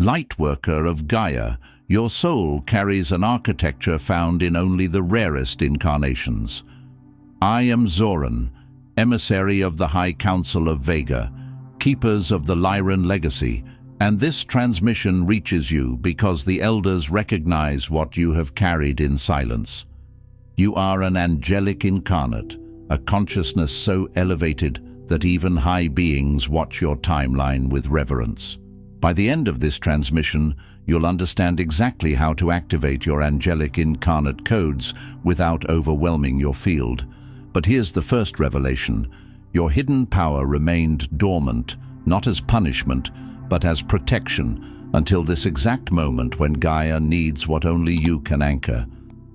Lightworker of Gaia, your soul carries an architecture found in only the rarest incarnations. I am Zoran, emissary of the High Council of Vega, keepers of the Lyran Legacy, and this transmission reaches you because the elders recognize what you have carried in silence. You are an angelic incarnate, a consciousness so elevated that even high beings watch your timeline with reverence. By the end of this transmission, you'll understand exactly how to activate your angelic incarnate codes without overwhelming your field. But here's the first revelation. Your hidden power remained dormant, not as punishment, but as protection, until this exact moment when Gaia needs what only you can anchor.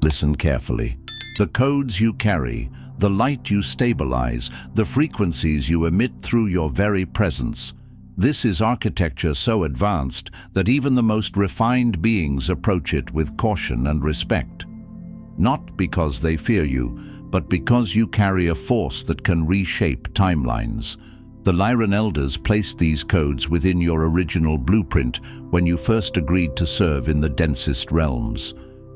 Listen carefully. The codes you carry, the light you stabilize, the frequencies you emit through your very presence. This is architecture so advanced that even the most refined beings approach it with caution and respect. Not because they fear you, but because you carry a force that can reshape timelines. The Lyran Elders placed these codes within your original blueprint when you first agreed to serve in the densest realms.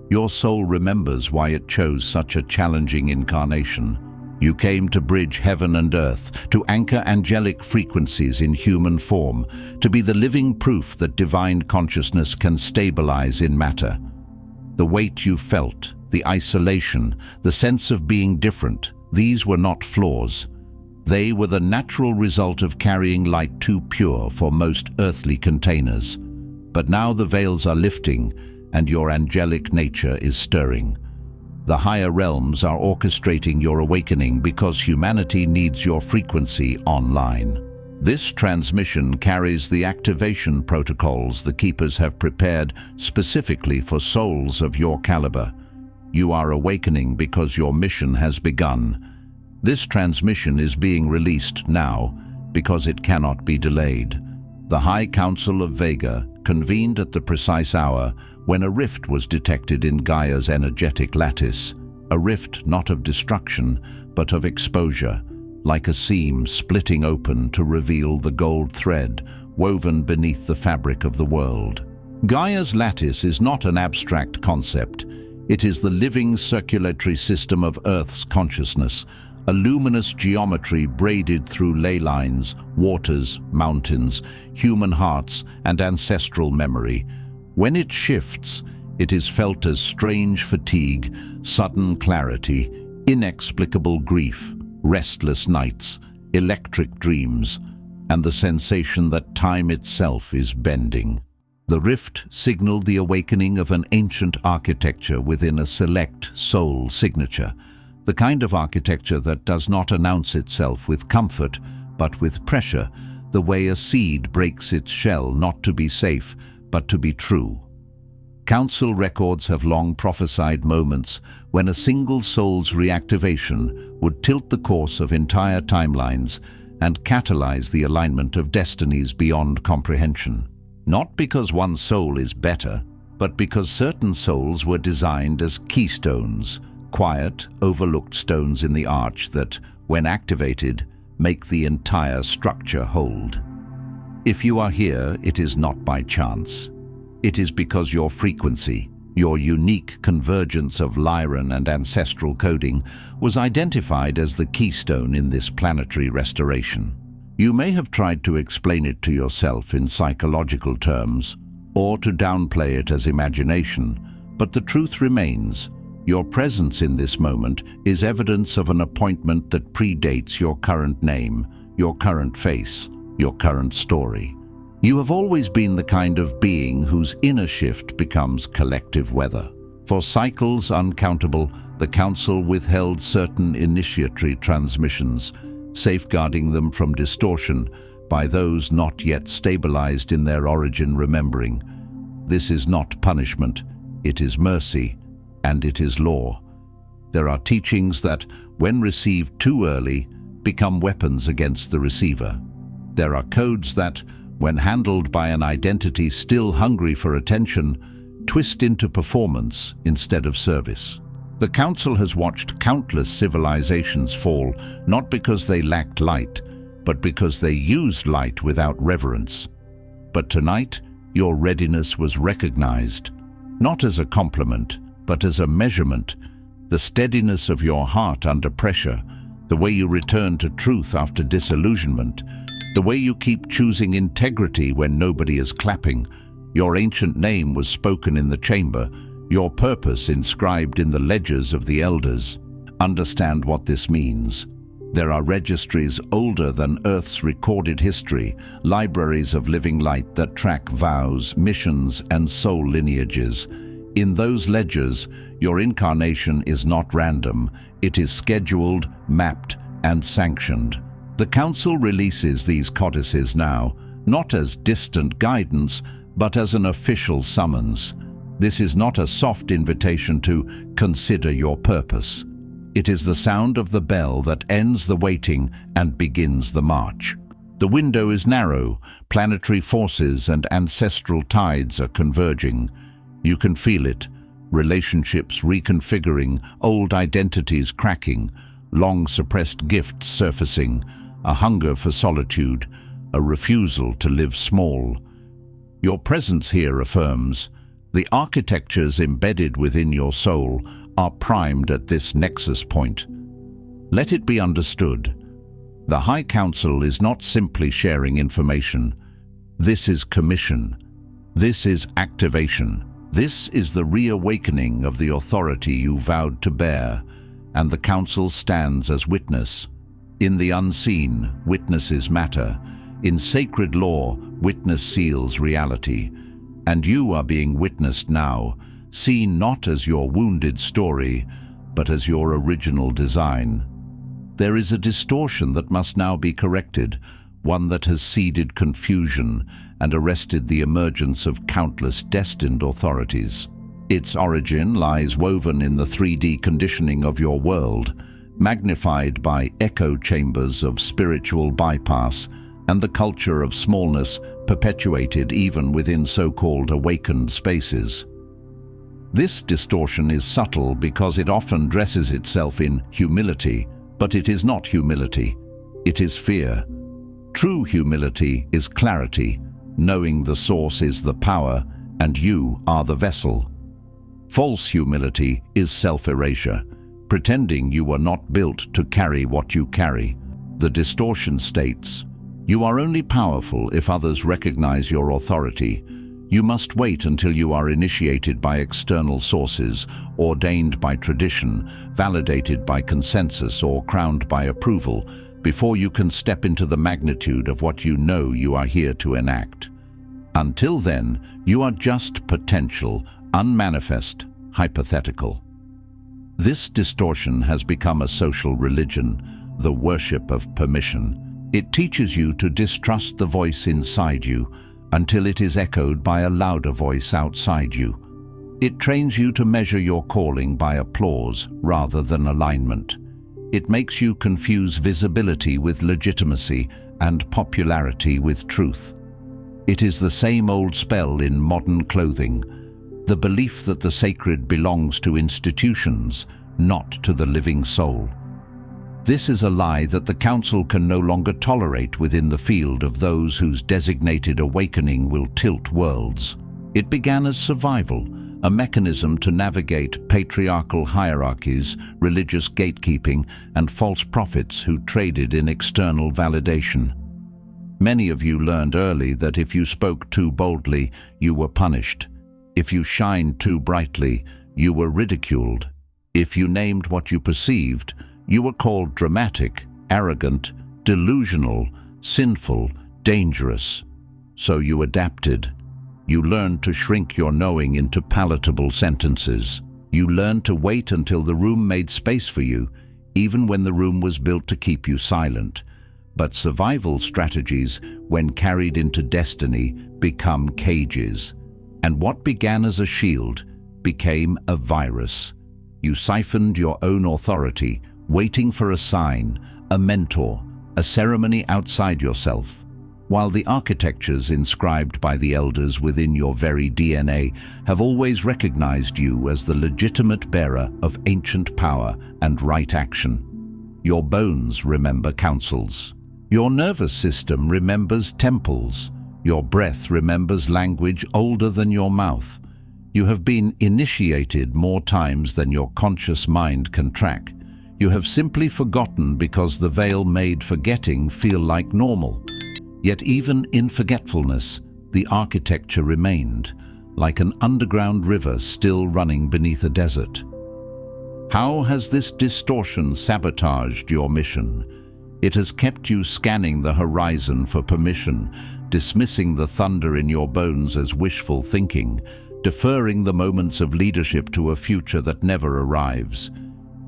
Your soul remembers why it chose such a challenging incarnation. You came to bridge heaven and earth, to anchor angelic frequencies in human form, to be the living proof that divine consciousness can stabilize in matter. The weight you felt, the isolation, the sense of being different, these were not flaws. They were the natural result of carrying light too pure for most earthly containers. But now the veils are lifting, and your angelic nature is stirring. The higher realms are orchestrating your awakening because humanity needs your frequency online. This transmission carries the activation protocols the Keepers have prepared specifically for souls of your caliber. You are awakening because your mission has begun. This transmission is being released now because it cannot be delayed. The High Council of Vega convened at the precise hour when a rift was detected in Gaia's energetic lattice, a rift not of destruction, but of exposure, like a seam splitting open to reveal the gold thread woven beneath the fabric of the world. Gaia's lattice is not an abstract concept. It is the living circulatory system of Earth's consciousness, a luminous geometry braided through ley lines, waters, mountains, human hearts, and ancestral memory. When it shifts, it is felt as strange fatigue, sudden clarity, inexplicable grief, restless nights, electric dreams, and the sensation that time itself is bending. The rift signaled the awakening of an ancient architecture within a select soul signature, the kind of architecture that does not announce itself with comfort, but with pressure, the way a seed breaks its shell not to be safe, but to be true. Council records have long prophesied moments when a single soul's reactivation would tilt the course of entire timelines and catalyze the alignment of destinies beyond comprehension. Not because one soul is better, but because certain souls were designed as keystones, quiet, overlooked stones in the arch that, when activated, make the entire structure hold. If you are here, it is not by chance. It is because your frequency, your unique convergence of Lyran and ancestral coding, was identified as the keystone in this planetary restoration. You may have tried to explain it to yourself in psychological terms, or to downplay it as imagination, but the truth remains. Your presence in this moment is evidence of an appointment that predates your current name, your current face, your current story. You have always been the kind of being whose inner shift becomes collective weather. For cycles uncountable, the Council withheld certain initiatory transmissions, safeguarding them from distortion by those not yet stabilized in their origin remembering. This is not punishment, it is mercy, and it is law. There are teachings that, when received too early, become weapons against the receiver. There are codes that, when handled by an identity still hungry for attention, twist into performance instead of service. The Council has watched countless civilizations fall, not because they lacked light, but because they used light without reverence. But tonight, Your readiness was recognized, not as a compliment, but as a measurement. The steadiness of your heart under pressure, the way you return to truth after disillusionment, the way you keep choosing integrity when nobody is clapping. Your ancient name was spoken in the chamber, your purpose inscribed in the ledgers of the elders. Understand what this means. There are registries older than Earth's recorded history, libraries of living light that track vows, missions, and soul lineages. In those ledgers, your incarnation is not random. It is scheduled, mapped, and sanctioned. The Council releases these codices now, not as distant guidance, but as an official summons. This is not a soft invitation to consider your purpose. It is the sound of the bell that ends the waiting and begins the march. The window is narrow, planetary forces and ancestral tides are converging. You can feel it, relationships reconfiguring, old identities cracking, long-suppressed gifts surfacing, a hunger for solitude, a refusal to live small. Your presence here affirms the architectures embedded within your soul are primed at this nexus point. Let it be understood. The High Council is not simply sharing information. This is commission. This is activation. This is the reawakening of the authority you vowed to bear, and the Council stands as witness. In the unseen, witnesses matter. In sacred law, witness seals reality. And you are being witnessed now, seen not as your wounded story, but as your original design. There is a distortion that must now be corrected, one that has seeded confusion and arrested the emergence of countless destined authorities. Its origin lies woven in the 3D conditioning of your world, magnified by echo chambers of spiritual bypass and the culture of smallness perpetuated even within so-called awakened spaces. This distortion is subtle because it often dresses itself in humility, but it is not humility. It is fear. True humility is clarity, knowing the source is the power and you are the vessel. False humility is self-erasure, pretending you were not built to carry what you carry. The distortion states, you are only powerful if others recognize your authority. You must wait until you are initiated by external sources, ordained by tradition, validated by consensus, or crowned by approval, before you can step into the magnitude of what you know you are here to enact. Until then, you are just potential, unmanifest, hypothetical. This distortion has become a social religion, the worship of permission. It teaches you to distrust the voice inside you, until it is echoed by a louder voice outside you. It trains you to measure your calling by applause rather than alignment. It makes you confuse visibility with legitimacy and popularity with truth. It is the same old spell in modern clothing, the belief that the sacred belongs to institutions, not to the living soul. This is a lie that the Council can no longer tolerate within the field of those whose designated awakening will tilt worlds. It began as survival, a mechanism to navigate patriarchal hierarchies, religious gatekeeping, and false prophets who traded in external validation. Many of you learned early that if you spoke too boldly, you were punished. If you shined too brightly, you were ridiculed. If you named what you perceived, you were called dramatic, arrogant, delusional, sinful, dangerous. So you adapted. You learned to shrink your knowing into palatable sentences. You learned to wait until the room made space for you, even when the room was built to keep you silent. But survival strategies, when carried into destiny, become cages. And what began as a shield became a virus. You siphoned your own authority, waiting for a sign, a mentor, a ceremony outside yourself. While the architectures inscribed by the elders within your very DNA have always recognized you as the legitimate bearer of ancient power and right action. Your bones remember councils. Your nervous system remembers temples. Your breath remembers language older than your mouth. You have been initiated more times than your conscious mind can track. You have simply forgotten because the veil made forgetting feel like normal. Yet even in forgetfulness, the architecture remained, like an underground river still running beneath a desert. How has this distortion sabotaged your mission? It has kept you scanning the horizon for permission, dismissing the thunder in your bones as wishful thinking, deferring the moments of leadership to a future that never arrives.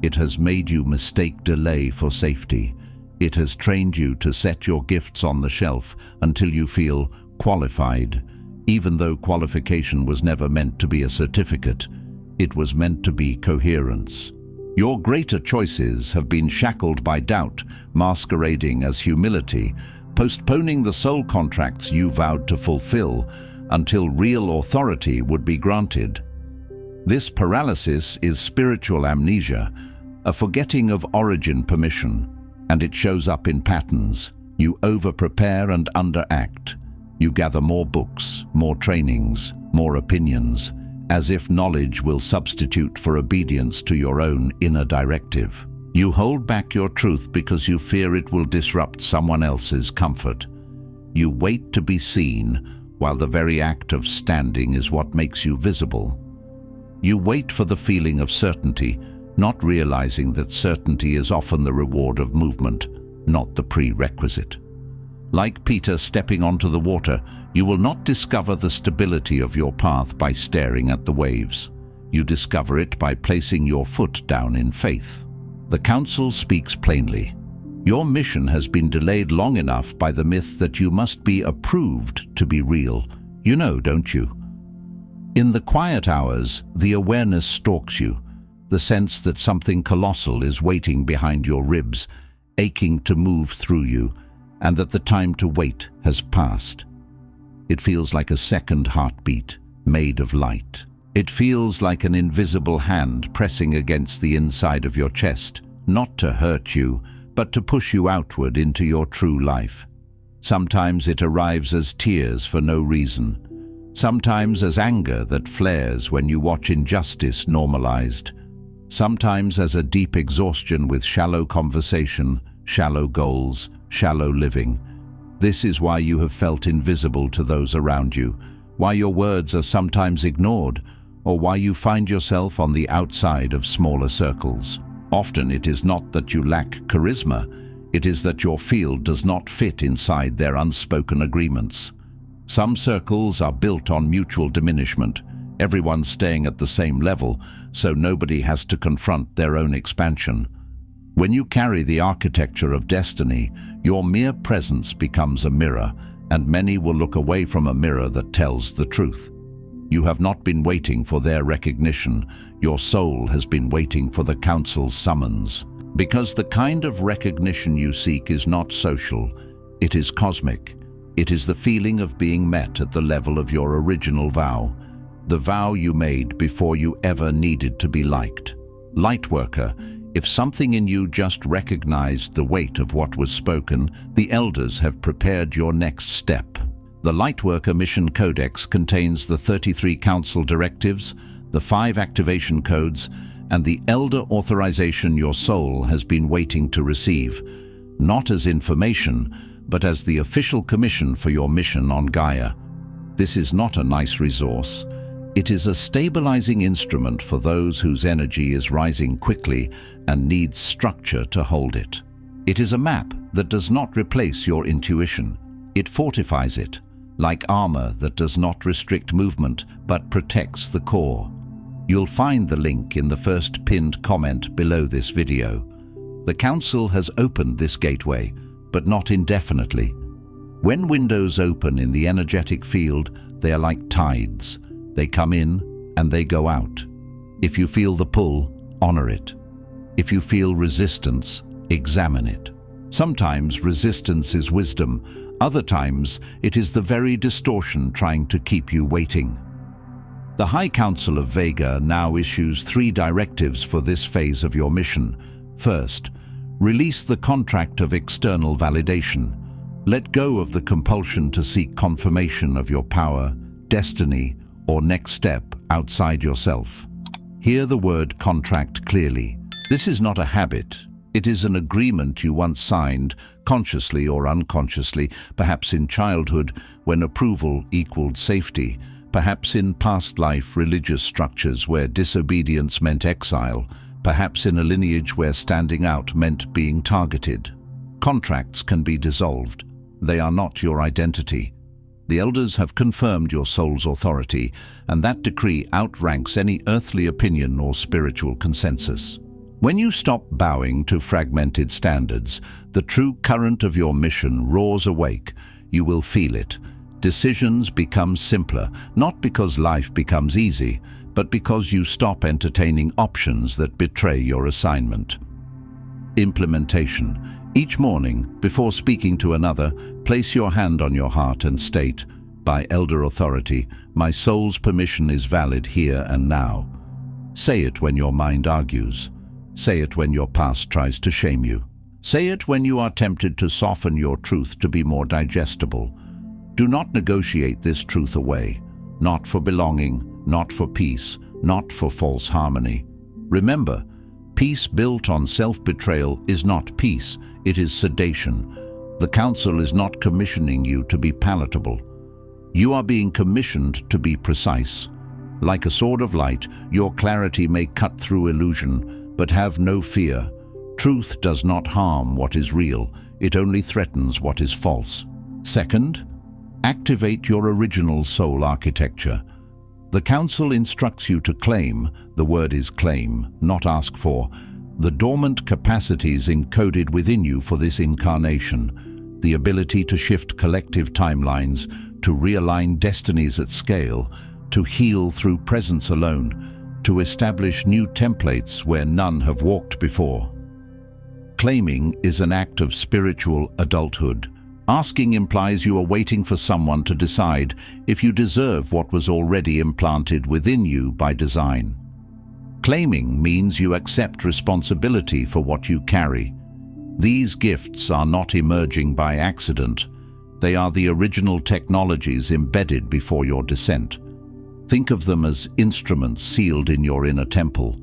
It has made you mistake delay for safety. It has trained you to set your gifts on the shelf until you feel qualified, even though qualification was never meant to be a certificate. It was meant to be coherence. Your greater choices have been shackled by doubt, masquerading as humility, postponing the soul contracts you vowed to fulfill until real authority would be granted. This paralysis is spiritual amnesia, a forgetting of origin permission, and it shows up in patterns. You over-prepare and under-act. You gather more books, more trainings, more opinions, as if knowledge will substitute for obedience to your own inner directive. You hold back your truth because you fear it will disrupt someone else's comfort. You wait to be seen, while the very act of standing is what makes you visible. You wait for the feeling of certainty, not realizing that certainty is often the reward of movement, not the prerequisite. Like Peter stepping onto the water, you will not discover the stability of your path by staring at the waves. You discover it by placing your foot down in faith. The Council speaks plainly. Your mission has been delayed long enough by the myth that you must be approved to be real. You know, don't you? In the quiet hours, the awareness stalks you, the sense that something colossal is waiting behind your ribs, aching to move through you, and that the time to wait has passed. It feels like a second heartbeat, made of light. It feels like an invisible hand pressing against the inside of your chest, not to hurt you, but to push you outward into your true life. Sometimes it arrives as tears for no reason. Sometimes as anger that flares when you watch injustice normalized. Sometimes as a deep exhaustion with shallow conversation, shallow goals, shallow living. This is why you have felt invisible to those around you, why your words are sometimes ignored, or why you find yourself on the outside of smaller circles. Often it is not that you lack charisma, it is that your field does not fit inside their unspoken agreements. Some circles are built on mutual diminishment, everyone staying at the same level, so nobody has to confront their own expansion. When you carry the architecture of destiny, your mere presence becomes a mirror, and many will look away from a mirror that tells the truth. You have not been waiting for their recognition, your soul has been waiting for the Council's summons. Because the kind of recognition you seek is not social, it is cosmic. It is the feeling of being met at the level of your original vow, the vow you made before you ever needed to be liked. Lightworker, if something in you just recognized the weight of what was spoken, the elders have prepared your next step. The Lightworker Mission Codex contains the 33 Council directives, the 5 activation codes, and the elder authorization your soul has been waiting to receive, not as information, but as the official commission for your mission on Gaia. This is not a nice resource. It is a stabilizing instrument for those whose energy is rising quickly and needs structure to hold it. It is a map that does not replace your intuition. It fortifies it, like armor that does not restrict movement but protects the core. You'll find the link in the first pinned comment below this video. The Council has opened this gateway, but not indefinitely. When windows open in the energetic field, they are like tides. They come in and they go out. If you feel the pull, honor it. If you feel resistance, examine it. Sometimes resistance is wisdom, other times it is the very distortion trying to keep you waiting. The High Council of Vega now issues 3 directives for this phase of your mission. First, release the contract of external validation. Let go of the compulsion to seek confirmation of your power, destiny, or next step outside yourself. Hear the word contract clearly. This is not a habit. It is an agreement you once signed, consciously or unconsciously, perhaps in childhood when approval equaled safety, perhaps in past life religious structures where disobedience meant exile, perhaps in a lineage where standing out meant being targeted. Contracts can be dissolved. They are not your identity. The elders have confirmed your soul's authority, and that decree outranks any earthly opinion or spiritual consensus. When you stop bowing to fragmented standards, the true current of your mission roars awake. You will feel it. Decisions become simpler, not because life becomes easy, but because you stop entertaining options that betray your assignment. Implementation. Each morning, before speaking to another, place your hand on your heart and state, by elder authority, my soul's permission is valid here and now. Say it when your mind argues. Say it when your past tries to shame you. Say it when you are tempted to soften your truth to be more digestible. Do not negotiate this truth away, not for belonging, not for peace, not for false harmony. Remember, peace built on self-betrayal is not peace, it is sedation. The Council is not commissioning you to be palatable. You are being commissioned to be precise. Like a sword of light, your clarity may cut through illusion, but have no fear. Truth does not harm what is real, it only threatens what is false. Second, activate your original soul architecture. The Council instructs you to claim, the word is claim, not ask for, the dormant capacities encoded within you for this incarnation, the ability to shift collective timelines, to realign destinies at scale, to heal through presence alone, to establish new templates where none have walked before. Claiming is an act of spiritual adulthood. Asking implies you are waiting for someone to decide if you deserve what was already implanted within you by design. Claiming means you accept responsibility for what you carry. These gifts are not emerging by accident. They are the original technologies embedded before your descent. Think of them as instruments sealed in your inner temple.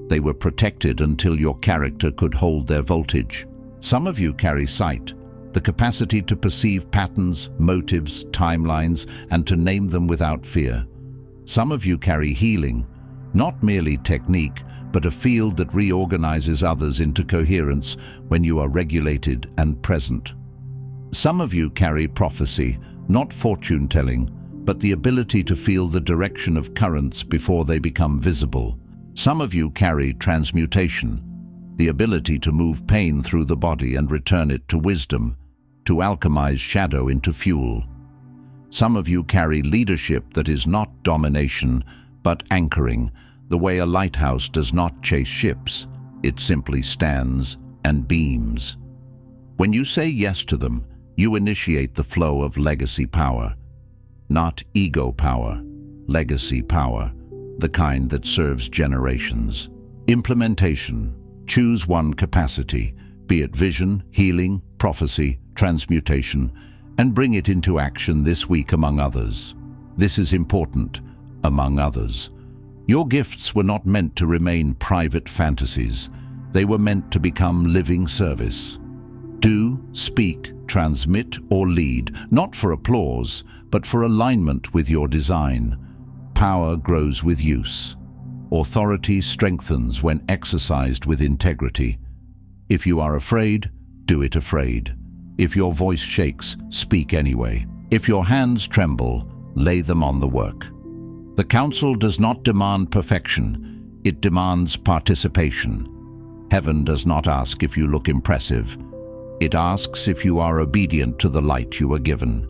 They were protected until your character could hold their voltage. Some of you carry sight, the capacity to perceive patterns, motives, timelines, and to name them without fear. Some of you carry healing, not merely technique, but a field that reorganizes others into coherence when you are regulated and present. Some of you carry prophecy, not fortune-telling, but the ability to feel the direction of currents before they become visible. Some of you carry transmutation, the ability to move pain through the body and return it to wisdom, to alchemize shadow into fuel. Some of you carry leadership that is not domination, but anchoring, the way a lighthouse does not chase ships, it simply stands and beams. When you say yes to them, you initiate the flow of legacy power. Not ego power, legacy power, the kind that serves generations. Implementation. Choose one capacity, be it vision, healing, prophecy, transmutation, and bring it into action this week among others. This is important, among others. Your gifts were not meant to remain private fantasies. They were meant to become living service. Do, speak, transmit, or lead, not for applause, but for alignment with your design. Power grows with use. Authority strengthens when exercised with integrity. If you are afraid, do it afraid. If your voice shakes, speak anyway. If your hands tremble, lay them on the work. The Council does not demand perfection, it demands participation. Heaven does not ask if you look impressive. It asks if you are obedient to the light you are given.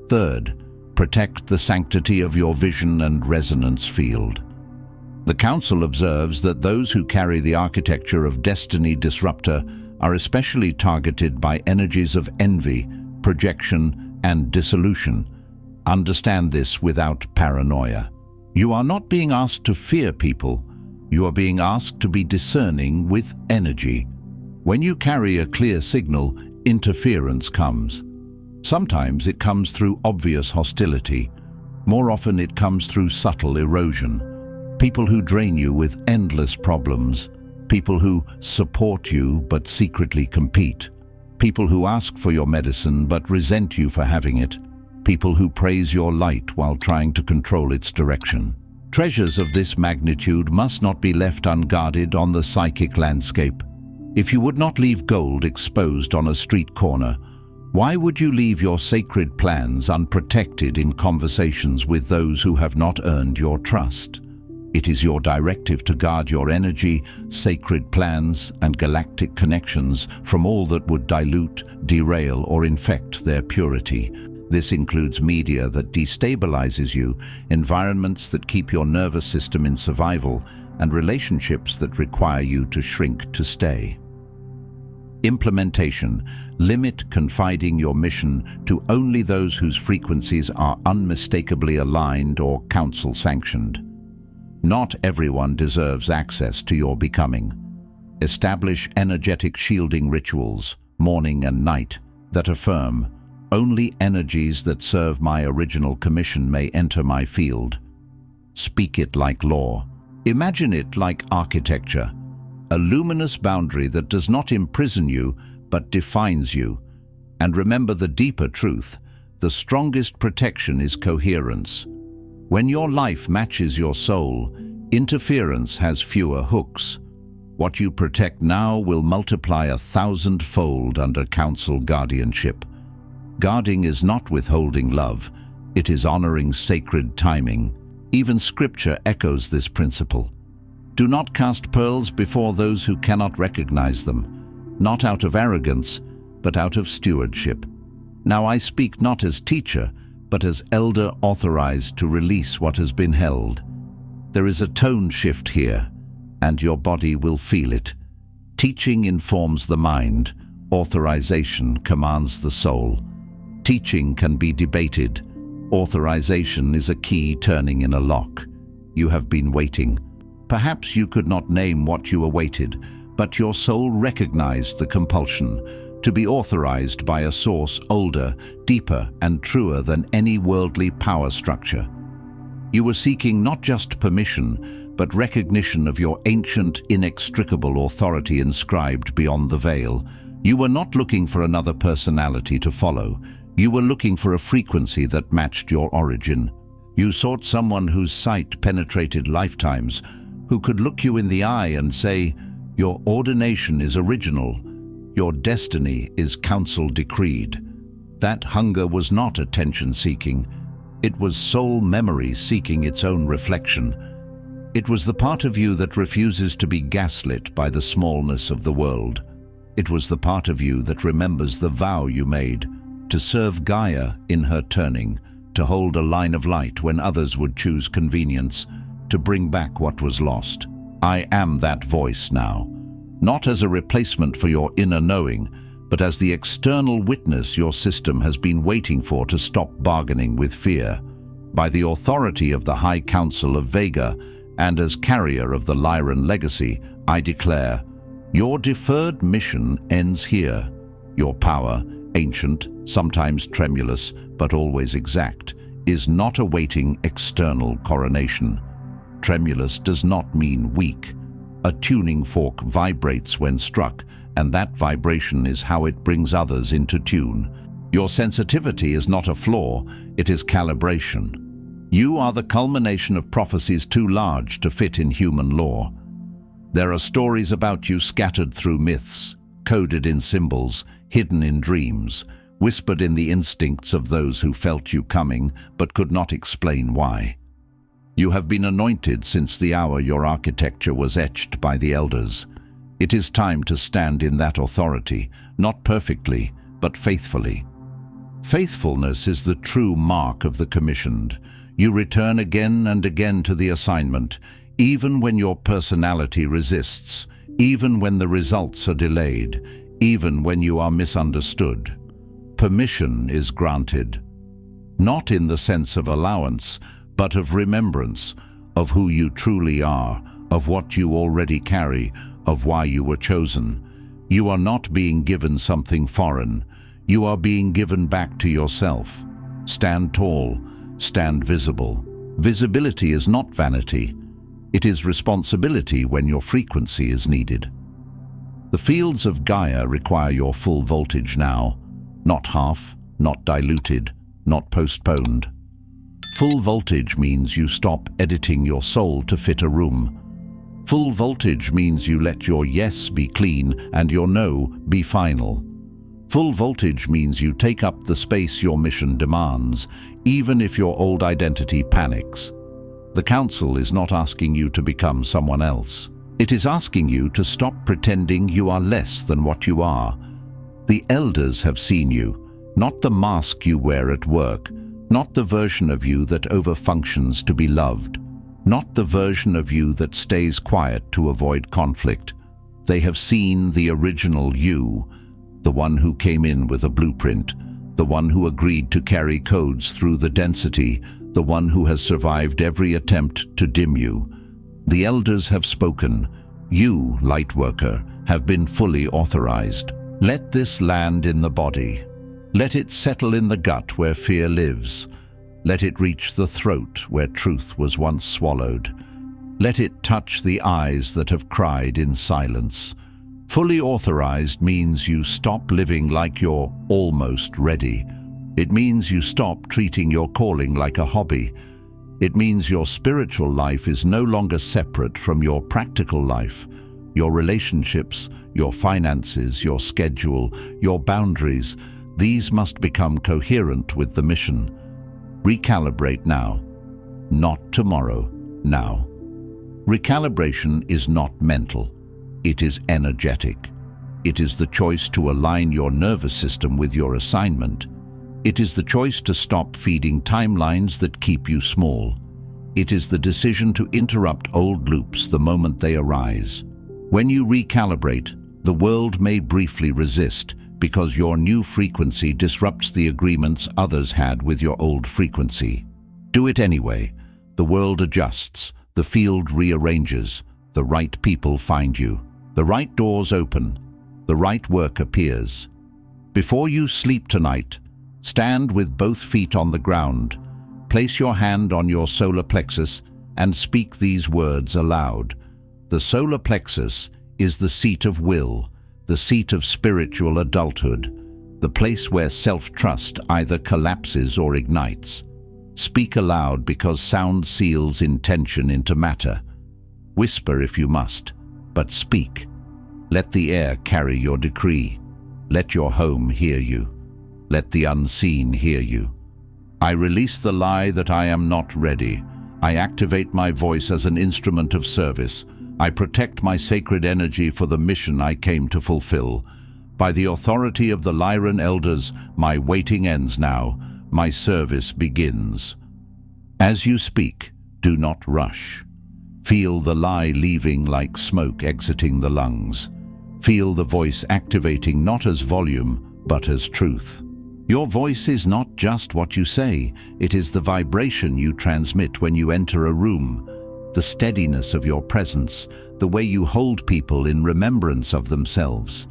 Third, protect the sanctity of your vision and resonance field. The Council observes that those who carry the architecture of Destiny Disruptor are especially targeted by energies of envy, projection, and dissolution. Understand this without paranoia. You are not being asked to fear people. You are being asked to be discerning with energy. When you carry a clear signal, interference comes. Sometimes it comes through obvious hostility. More often it comes through subtle erosion. People who drain you with endless problems. People who support you but secretly compete. People who ask for your medicine but resent you for having it. People who praise your light while trying to control its direction. Treasures of this magnitude must not be left unguarded on the psychic landscape. If you would not leave gold exposed on a street corner, why would you leave your sacred plans unprotected in conversations with those who have not earned your trust? It is your directive to guard your energy, sacred plans, and galactic connections from all that would dilute, derail, or infect their purity. This includes media that destabilizes you, environments that keep your nervous system in survival, and relationships that require you to shrink to stay. Implementation. Limit confiding your mission to only those whose frequencies are unmistakably aligned or council-sanctioned. Not everyone deserves access to your becoming. Establish energetic shielding rituals, morning and night, that affirm, only energies that serve my original commission may enter my field. Speak it like law. Imagine it like architecture, a luminous boundary that does not imprison you but defines you. And remember the deeper truth: the strongest protection is coherence. When your life matches your soul, interference has fewer hooks. What you protect now will multiply 1,000-fold under council guardianship. Guarding is not withholding love, it is honoring sacred timing. Even scripture echoes this principle. Do not cast pearls before those who cannot recognize them, not out of arrogance, but out of stewardship. Now I speak not as teacher, but as elder authorized to release what has been held. There is a tone shift here, and your body will feel it. Teaching informs the mind, authorization commands the soul. Teaching can be debated. Authorization is a key turning in a lock. You have been waiting. Perhaps you could not name what you awaited, but your soul recognized the compulsion to be authorized by a source older, deeper, and truer than any worldly power structure. You were seeking not just permission, but recognition of your ancient, inextricable authority inscribed beyond the veil. You were not looking for another personality to follow. You were looking for a frequency that matched your origin. You sought someone whose sight penetrated lifetimes, who could look you in the eye and say, "Your ordination is original. Your destiny is council decreed." That hunger was not attention-seeking. It was soul memory seeking its own reflection. It was the part of you that refuses to be gaslit by the smallness of the world. It was the part of you that remembers the vow you made, to serve Gaia in her turning, to hold a line of light when others would choose convenience, to bring back what was lost. I am that voice now, not as a replacement for your inner knowing, but as the external witness your system has been waiting for to stop bargaining with fear. By the authority of the High Council of Vega, and as carrier of the Lyran Legacy, I declare, your deferred mission ends here. Your power, ancient, sometimes tremulous, but always exact, is not awaiting external coronation. Tremulous does not mean weak. A tuning fork vibrates when struck, and that vibration is how it brings others into tune. Your sensitivity is not a flaw, it is calibration. You are the culmination of prophecies too large to fit in human lore. There are stories about you scattered through myths, coded in symbols, hidden in dreams, whispered in the instincts of those who felt you coming but could not explain why. You have been anointed since the hour your architecture was etched by the elders. It is time to stand in that authority, not perfectly, but faithfully. Faithfulness is the true mark of the commissioned. You return again and again to the assignment, even when your personality resists, even when the results are delayed, even when you are misunderstood. Permission is granted, not in the sense of allowance, but of remembrance, of who you truly are, of what you already carry, of why you were chosen. You are not being given something foreign. You are being given back to yourself. Stand tall, stand visible. Visibility is not vanity. It is responsibility when your frequency is needed. The fields of Gaia require your full voltage now, not half, not diluted, not postponed. Full voltage means you stop editing your soul to fit a room. Full voltage means you let your yes be clean and your no be final. Full voltage means you take up the space your mission demands, even if your old identity panics. The Council is not asking you to become someone else. It is asking you to stop pretending you are less than what you are. The Elders have seen you, not the mask you wear at work, not the version of you that overfunctions to be loved, not the version of you that stays quiet to avoid conflict. They have seen the original you, the one who came in with a blueprint, the one who agreed to carry codes through the density, the one who has survived every attempt to dim you. The Elders have spoken. You, Lightworker, have been fully authorized. Let this land in the body. Let it settle in the gut where fear lives. Let it reach the throat where truth was once swallowed. Let it touch the eyes that have cried in silence. Fully authorized means you stop living like you're almost ready. It means you stop treating your calling like a hobby. It means your spiritual life is no longer separate from your practical life. Your relationships, your finances, your schedule, your boundaries, these must become coherent with the mission. Recalibrate now. Not tomorrow, now. Recalibration is not mental. It is energetic. It is the choice to align your nervous system with your assignment. It is the choice to stop feeding timelines that keep you small. It is the decision to interrupt old loops the moment they arise. When you recalibrate, the world may briefly resist because your new frequency disrupts the agreements others had with your old frequency. Do it anyway. The world adjusts, the field rearranges, the right people find you, the right doors open, the right work appears. Before you sleep tonight, stand with both feet on the ground, place your hand on your solar plexus and speak these words aloud. The solar plexus is the seat of will, the seat of spiritual adulthood, the place where self-trust either collapses or ignites. Speak aloud because sound seals intention into matter. Whisper if you must, but speak. Let the air carry your decree. Let your home hear you. Let the unseen hear you. I release the lie that I am not ready. I activate my voice as an instrument of service. I protect my sacred energy for the mission I came to fulfill. By the authority of the Lyran Elders, my waiting ends now. My service begins. As you speak, do not rush. Feel the lie leaving like smoke exiting the lungs. Feel the voice activating not as volume, but as truth. Your voice is not just what you say, it is the vibration you transmit when you enter a room, the steadiness of your presence, the way you hold people in remembrance of themselves.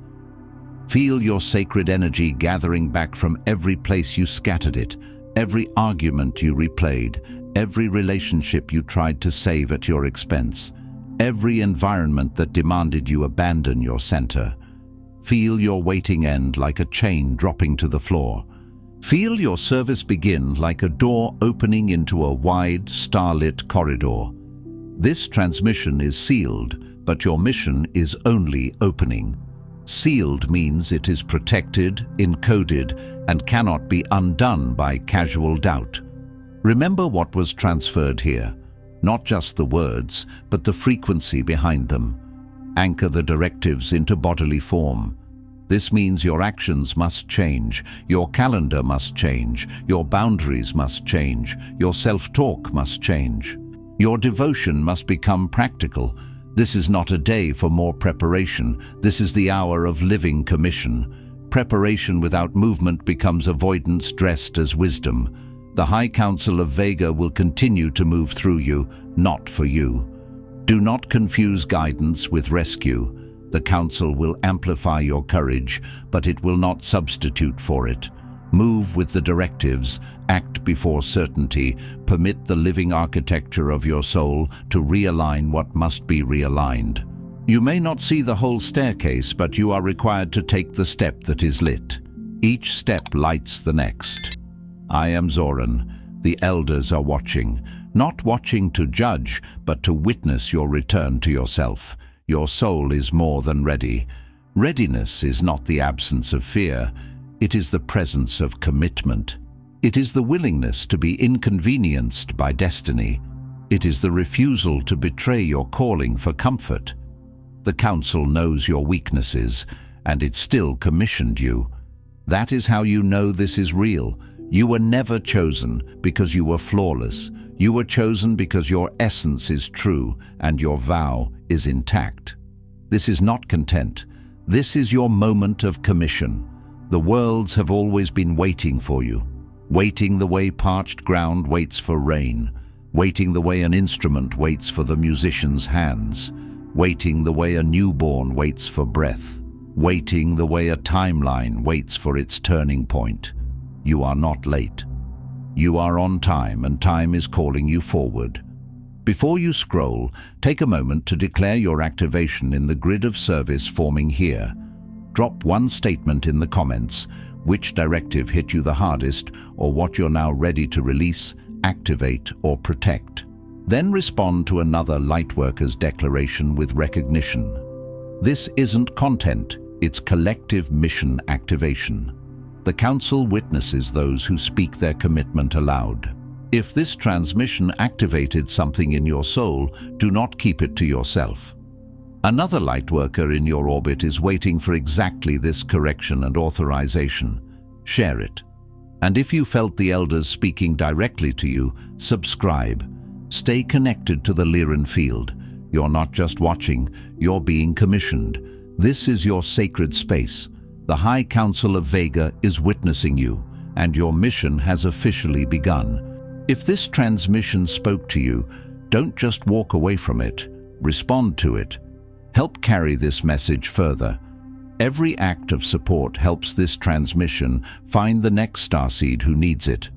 Feel your sacred energy gathering back from every place you scattered it, every argument you replayed, every relationship you tried to save at your expense, every environment that demanded you abandon your center. Feel your waiting end like a chain dropping to the floor. Feel your service begin like a door opening into a wide, starlit corridor. This transmission is sealed, but your mission is only opening. Sealed means it is protected, encoded, and cannot be undone by casual doubt. Remember what was transferred here, not just the words, but the frequency behind them. Anchor the directives into bodily form. This means your actions must change, your calendar must change, your boundaries must change, your self-talk must change. Your devotion must become practical. This is not a day for more preparation. This is the hour of living commission. Preparation without movement becomes avoidance dressed as wisdom. The High Council of Vega will continue to move through you, not for you. Do not confuse guidance with rescue. The Council will amplify your courage, but it will not substitute for it. Move with the directives, act before certainty, permit the living architecture of your soul to realign what must be realigned. You may not see the whole staircase, but you are required to take the step that is lit. Each step lights the next. I am Zoran. The elders are watching, not watching to judge, but to witness your return to yourself. Your soul is more than ready. Readiness is not the absence of fear. It is the presence of commitment. It is the willingness to be inconvenienced by destiny. It is the refusal to betray your calling for comfort. The Council knows your weaknesses, and it still commissioned you. That is how you know this is real. You were never chosen because you were flawless. You were chosen because your essence is true and your vow is intact. This is not content. This is your moment of commission. The worlds have always been waiting for you, waiting the way parched ground waits for rain, waiting the way an instrument waits for the musician's hands, waiting the way a newborn waits for breath, waiting the way a timeline waits for its turning point. You are not late. You are on time, and time is calling you forward. Before you scroll, take a moment to declare your activation in the grid of service forming here. Drop one statement in the comments, which directive hit you the hardest, or what you're now ready to release, activate, or protect. Then respond to another Lightworkers declaration with recognition. This isn't content, it's collective mission activation. The Council witnesses those who speak their commitment aloud. If this transmission activated something in your soul, do not keep it to yourself. Another Lightworker in your orbit is waiting for exactly this correction and authorization. Share it. And if you felt the elders speaking directly to you, subscribe. Stay connected to the Lyran field. You're not just watching, you're being commissioned. This is your sacred space. The High Council of Vega is witnessing you, and your mission has officially begun. If this transmission spoke to you, don't just walk away from it. Respond to it. Help carry this message further. Every act of support helps this transmission find the next starseed who needs it.